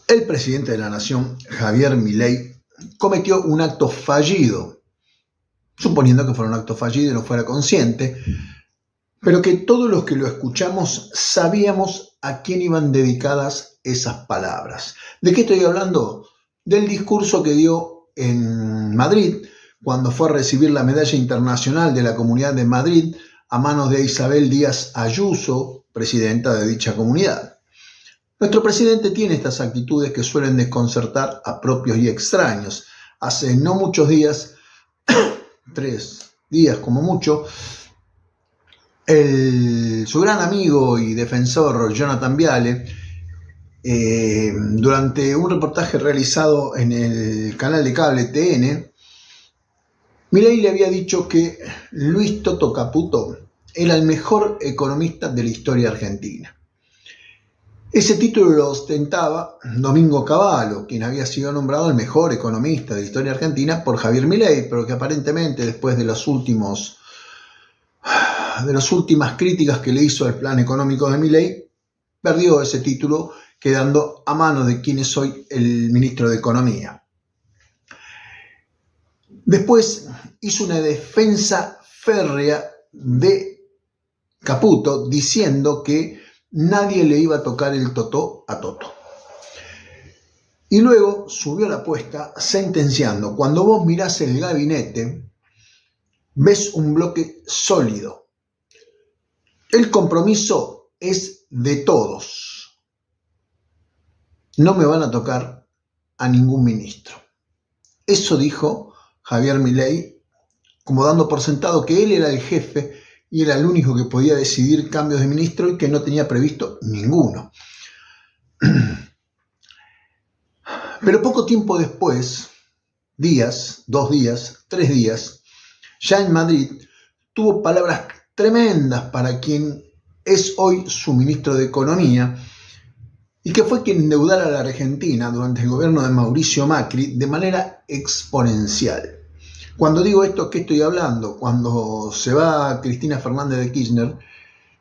El presidente de la Nación, Javier Milei, cometió un acto fallido, suponiendo que fuera un acto fallido y no fuera consciente, pero que todos los que lo escuchamos sabíamos a quién iban dedicadas esas palabras. ¿De qué estoy hablando? Del discurso que dio en Madrid, cuando fue a recibir la Medalla Internacional de la Comunidad de Madrid a manos de Isabel Díaz Ayuso, presidenta de dicha comunidad. Nuestro presidente tiene estas actitudes que suelen desconcertar a propios y extraños. Hace no muchos días, 3 días como mucho, su gran amigo y defensor Jonathan Viale, durante un reportaje realizado en el canal de cable TN, Milei le había dicho que Luis Toto Caputo era el mejor economista de la historia argentina. Ese título lo ostentaba Domingo Cavallo, quien había sido nombrado el mejor economista de la historia argentina por Javier Milei, pero que aparentemente después de las últimas críticas que le hizo al plan económico de Milei, perdió ese título, quedando a manos de quien es hoy el ministro de Economía. Después hizo una defensa férrea de Caputo, diciendo que nadie le iba a tocar el totó a Toto. Y luego subió la apuesta sentenciando: cuando vos mirás el gabinete, ves un bloque sólido. El compromiso es de todos. No me van a tocar a ningún ministro. Eso dijo Javier Milei, como dando por sentado que él era el jefe y era el único que podía decidir cambios de ministro y que no tenía previsto ninguno. Pero poco tiempo después, 2 días, 3 días, ya en Madrid, tuvo palabras tremendas para quien es hoy su ministro de Economía y que fue quien endeudara a la Argentina durante el gobierno de Mauricio Macri de manera exponencial. Cuando digo esto, ¿qué estoy hablando? Cuando se va Cristina Fernández de Kirchner,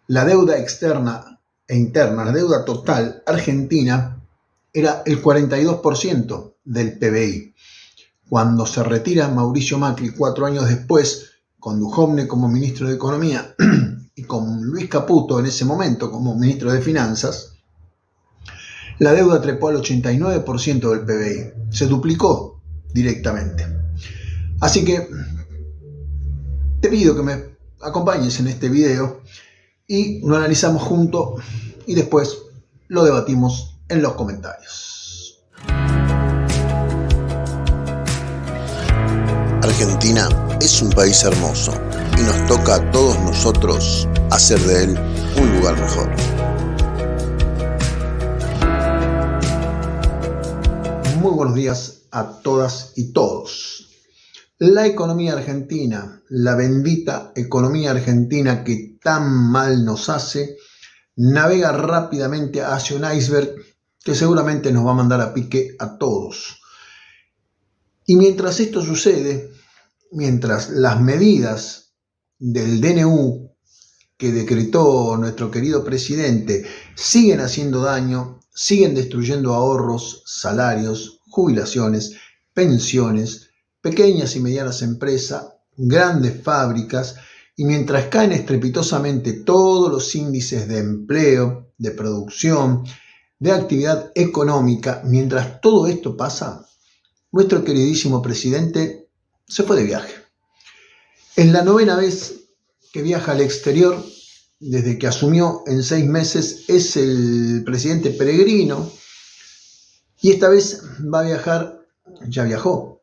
la deuda externa e interna, la deuda total argentina, era el 42% del PBI. Cuando se retira Mauricio Macri 4 años después, con Duhovne como ministro de Economía y con Luis Caputo en ese momento como ministro de Finanzas, la deuda trepó al 89% del PBI. Se duplicó directamente. Así que te pido que me acompañes en este video y lo analizamos juntos y después lo debatimos en los comentarios. Argentina es un país hermoso y nos toca a todos nosotros hacer de él un lugar mejor. Muy buenos días a todas y todos. La economía argentina, la bendita economía argentina que tan mal nos hace, navega rápidamente hacia un iceberg que seguramente nos va a mandar a pique a todos. Y mientras esto sucede, mientras las medidas del DNU que decretó nuestro querido presidente siguen haciendo daño, siguen destruyendo ahorros, salarios, jubilaciones, pensiones, pequeñas y medianas empresas, grandes fábricas, y mientras caen estrepitosamente todos los índices de empleo, de producción, de actividad económica, mientras todo esto pasa, nuestro queridísimo presidente se fue de viaje. Es la 9ª vez que viaja al exterior desde que asumió en 6 meses. Es el presidente peregrino y esta vez va a viajar, ya viajó,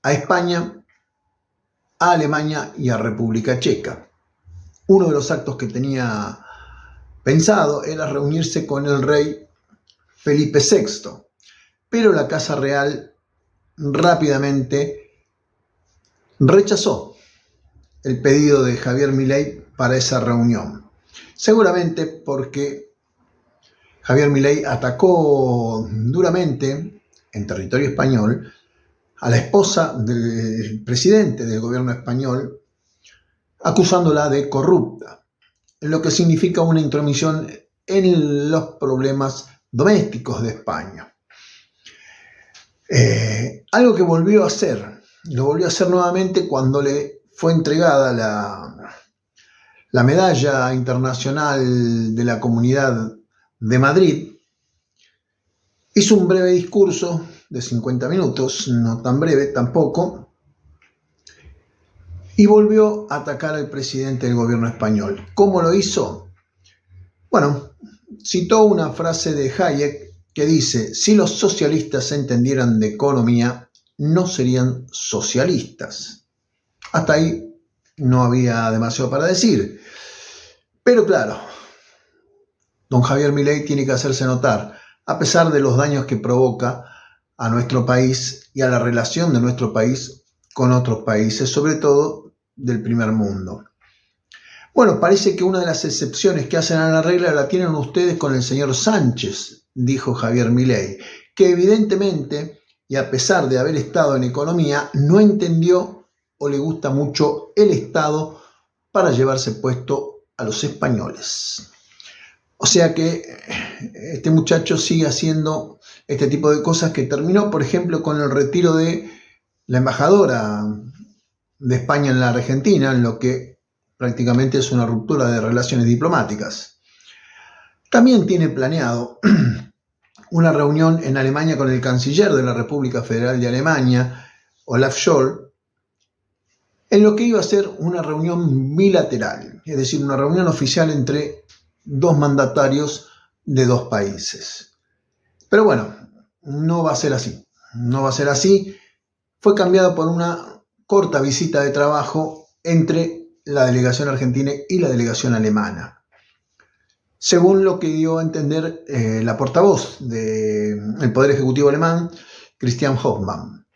a España, a Alemania y a República Checa. Uno de los actos que tenía pensado era reunirse con el rey Felipe VI, pero la Casa Real rápidamente rechazó el pedido de Javier Milei para esa reunión. Seguramente porque Javier Milei atacó duramente en territorio español a la esposa del presidente del gobierno español, acusándola de corrupta, lo que significa una intromisión en los problemas domésticos de España. Algo que volvió a hacer, lo volvió a hacer nuevamente cuando le fue entregada la medalla internacional de la Comunidad de Madrid. Hizo un breve discurso de 50 minutos, no tan breve tampoco, y volvió a atacar al presidente del gobierno español. ¿Cómo lo hizo? Bueno, citó una frase de Hayek que dice: si los socialistas entendieran de economía, no serían socialistas. Hasta ahí no había demasiado para decir. Pero claro, don Javier Milei tiene que hacerse notar, a pesar de los daños que provoca a nuestro país y a la relación de nuestro país con otros países, sobre todo del primer mundo. Bueno, parece que una de las excepciones que hacen a la regla la tienen ustedes con el señor Sánchez, dijo Javier Milei, que evidentemente, y a pesar de haber estado en economía, no entendió o le gusta mucho el Estado para llevarse puesto a los españoles. O sea que este muchacho sigue haciendo este tipo de cosas que terminó, por ejemplo, con el retiro de la embajadora de España en la Argentina, en lo que prácticamente es una ruptura de relaciones diplomáticas. También tiene planeado una reunión en Alemania con el canciller de la República Federal de Alemania, Olaf Scholz, en lo que iba a ser una reunión bilateral, es decir, una reunión oficial entre dos mandatarios de dos países. Pero bueno, no va a ser así. No va a ser así. Fue cambiado por una corta visita de trabajo entre la delegación argentina y la delegación alemana, según lo que dio a entender la portavoz del Poder Ejecutivo alemán, Christian Hoffmann.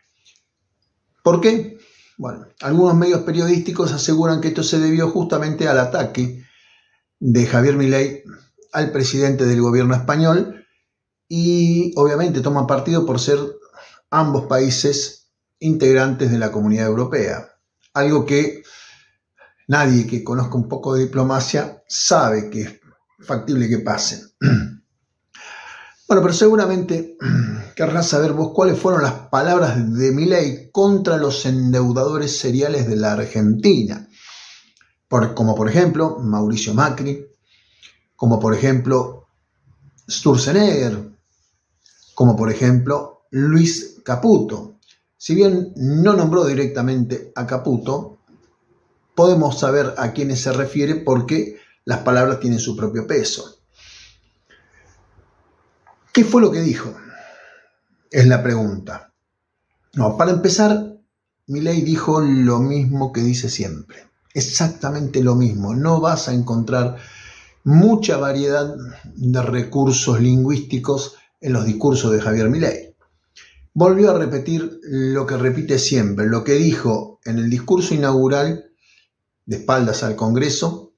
¿Por qué? Bueno, algunos medios periodísticos aseguran que esto se debió justamente al ataque de Javier Milei al presidente del gobierno español, y obviamente toman partido por ser ambos países integrantes de la Comunidad Europea, algo que nadie que conozca un poco de diplomacia sabe que es factible que pase. Bueno, pero seguramente querrás saber vos cuáles fueron las palabras de Milei contra los endeudadores seriales de la Argentina, como por ejemplo Mauricio Macri, como por ejemplo Sturzenegger, como por ejemplo Luis Caputo. Si bien no nombró directamente a Caputo, podemos saber a quiénes se refiere porque las palabras tienen su propio peso. ¿Qué fue lo que dijo? Es la pregunta. No, para empezar, Milei dijo lo mismo que dice siempre. Exactamente lo mismo. No vas a encontrar mucha variedad de recursos lingüísticos en los discursos de Javier Milei. Volvió a repetir lo que repite siempre, lo que dijo en el discurso inaugural de espaldas al Congreso,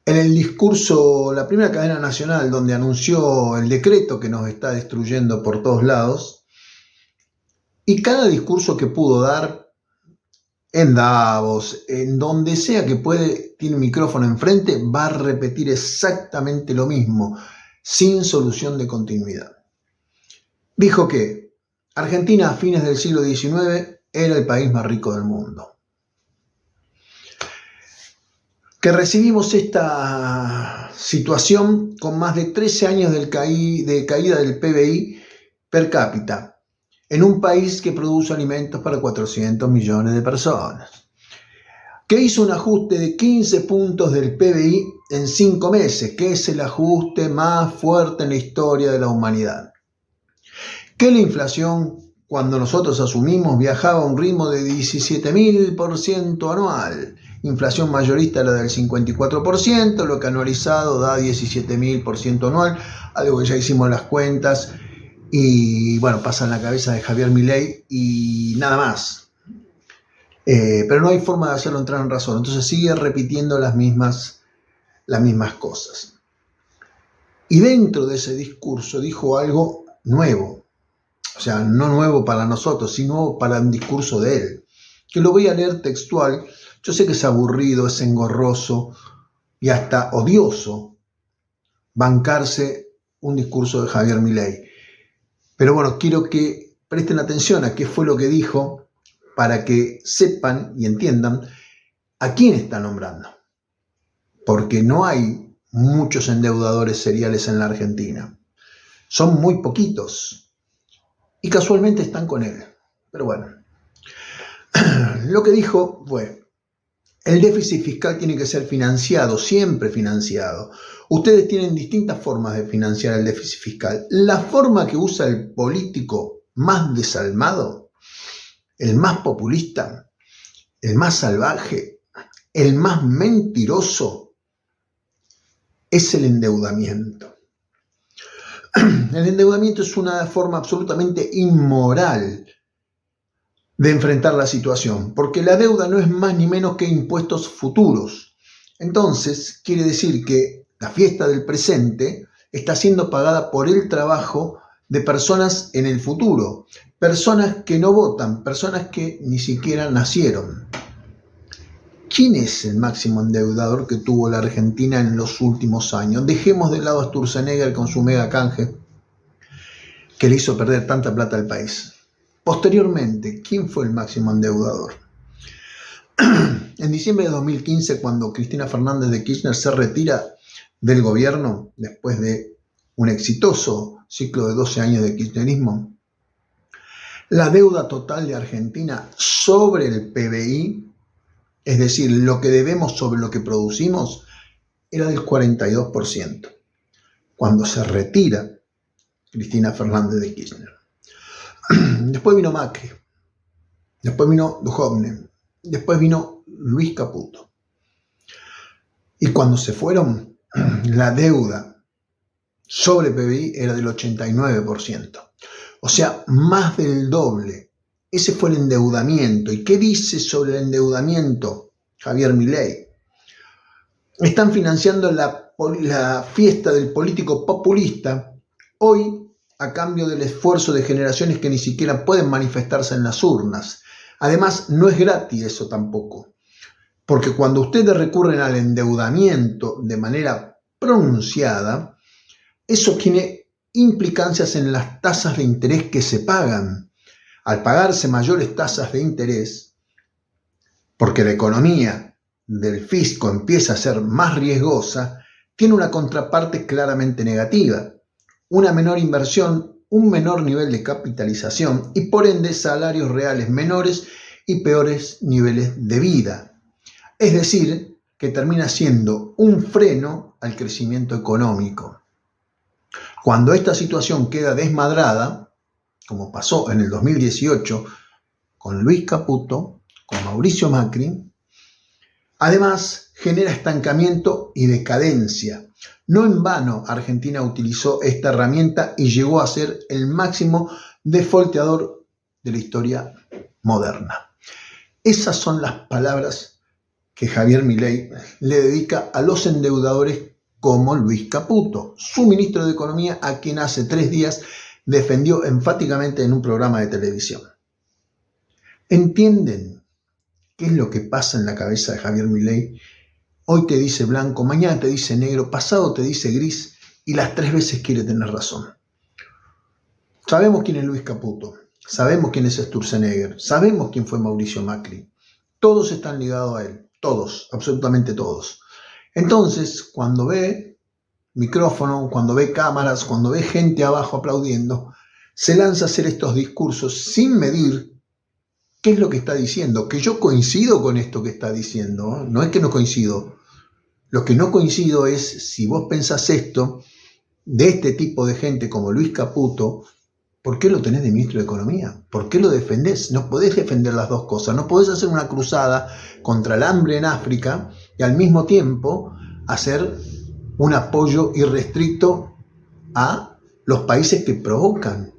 en el discurso, la primera cadena nacional, donde anunció el decreto que nos está destruyendo por todos lados, y cada discurso que pudo dar en Davos, en donde sea que puede, tiene un micrófono enfrente, va a repetir exactamente lo mismo, sin solución de continuidad. Dijo que Argentina a fines del siglo XIX era el país más rico del mundo. Que recibimos esta situación con más de 13 años de caída del PBI per cápita, en un país que produce alimentos para 400 millones de personas, que hizo un ajuste de 15 puntos del PBI en 5 meses, que es el ajuste más fuerte en la historia de la humanidad, que la inflación, cuando nosotros asumimos, viajaba a un ritmo de 17.000% anual, inflación mayorista la del 54%, lo que anualizado da 17.000% anual, algo que ya hicimos las cuentas y bueno, pasa en la cabeza de Javier Milei y nada más. Pero no hay forma de hacerlo entrar en razón, entonces sigue repitiendo las mismas cosas. Y dentro de ese discurso dijo algo nuevo, o sea, no nuevo para nosotros, sino para un discurso de él, que lo voy a leer textual. Yo sé que es aburrido, es engorroso y hasta odioso bancarse un discurso de Javier Milei, Pero bueno, quiero que presten atención a qué fue lo que dijo para que sepan y entiendan a quién está nombrando. Porque no hay muchos endeudadores seriales en la Argentina. Son muy poquitos. Y casualmente están con él. Pero bueno. Lo que dijo fue: el déficit fiscal tiene que ser financiado, siempre financiado. Ustedes tienen distintas formas de financiar el déficit fiscal. La forma que usa el político más desalmado, el más populista, el más salvaje, el más mentiroso, es el endeudamiento. El endeudamiento es una forma absolutamente inmoral de enfrentar la situación, porque la deuda no es más ni menos que impuestos futuros. Entonces, quiere decir que la fiesta del presente está siendo pagada por el trabajo de personas en el futuro, personas que no votan, personas que ni siquiera nacieron. ¿Quién es el máximo endeudador que tuvo la Argentina en los últimos años? Dejemos de lado a Sturzenegger con su mega canje que le hizo perder tanta plata al país. Posteriormente, ¿quién fue el máximo endeudador? En diciembre de 2015, cuando Cristina Fernández de Kirchner se retira del gobierno, después de un exitoso ciclo de 12 años de kirchnerismo, la deuda total de Argentina sobre el PBI, es decir, lo que debemos sobre lo que producimos, era del 42%, cuando se retira Cristina Fernández de Kirchner. Después vino Macri, después vino Duhovne, después vino Luis Caputo. Y cuando se fueron, la deuda sobre PBI era del 89%. O sea, más del doble. Ese fue el endeudamiento. ¿Y qué dice sobre el endeudamiento Javier Milei? Están financiando la fiesta del político populista hoy a cambio del esfuerzo de generaciones que ni siquiera pueden manifestarse en las urnas. Además, no es gratis eso tampoco, porque cuando ustedes recurren al endeudamiento de manera pronunciada, eso tiene implicancias en las tasas de interés que se pagan. Al pagarse mayores tasas de interés, porque la economía del fisco empieza a ser más riesgosa, tiene una contraparte claramente negativa. Una menor inversión, un menor nivel de capitalización y por ende salarios reales menores y peores niveles de vida. Es decir, que termina siendo un freno al crecimiento económico. Cuando esta situación queda desmadrada, como pasó en el 2018 con Luis Caputo, con Mauricio Macri, además genera estancamiento y decadencia. No en vano Argentina utilizó esta herramienta y llegó a ser el máximo defaulteador de la historia moderna. Esas son las palabras que Javier Milei le dedica a los endeudadores como Luis Caputo, su ministro de Economía, a quien hace 3 días defendió enfáticamente en un programa de televisión. ¿Entienden qué es lo que pasa en la cabeza de Javier Milei? Hoy te dice blanco, mañana te dice negro, pasado te dice gris y las 3 veces quiere tener razón. Sabemos quién es Luis Caputo, sabemos quién es Sturzenegger, sabemos quién fue Mauricio Macri. Todos están ligados a él, todos, absolutamente todos. Entonces, cuando ve micrófono, cuando ve cámaras, cuando ve gente abajo aplaudiendo, se lanza a hacer estos discursos sin medir qué es lo que está diciendo. Que yo coincido con esto que está diciendo, ¿eh? No es que no coincido. Lo que no coincido es, si vos pensás esto, de este tipo de gente como Luis Caputo, ¿por qué lo tenés de ministro de Economía? ¿Por qué lo defendés? No podés defender las dos cosas. No podés hacer una cruzada contra el hambre en África y al mismo tiempo hacer un apoyo irrestricto a los países que provocan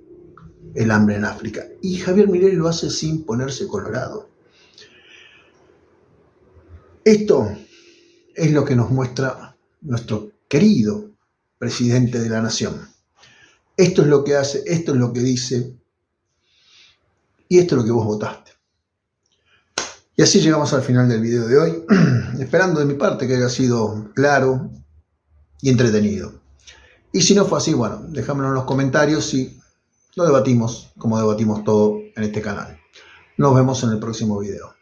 el hambre en África. Y Javier Milei lo hace sin ponerse colorado. Esto es lo que nos muestra nuestro querido presidente de la nación. Esto es lo que hace, esto es lo que dice y esto es lo que vos votaste. Y así llegamos al final del video de hoy, esperando de mi parte que haya sido claro y entretenido. Y si no fue así, bueno, déjamelo en los comentarios y lo debatimos como debatimos todo en este canal. Nos vemos en el próximo video.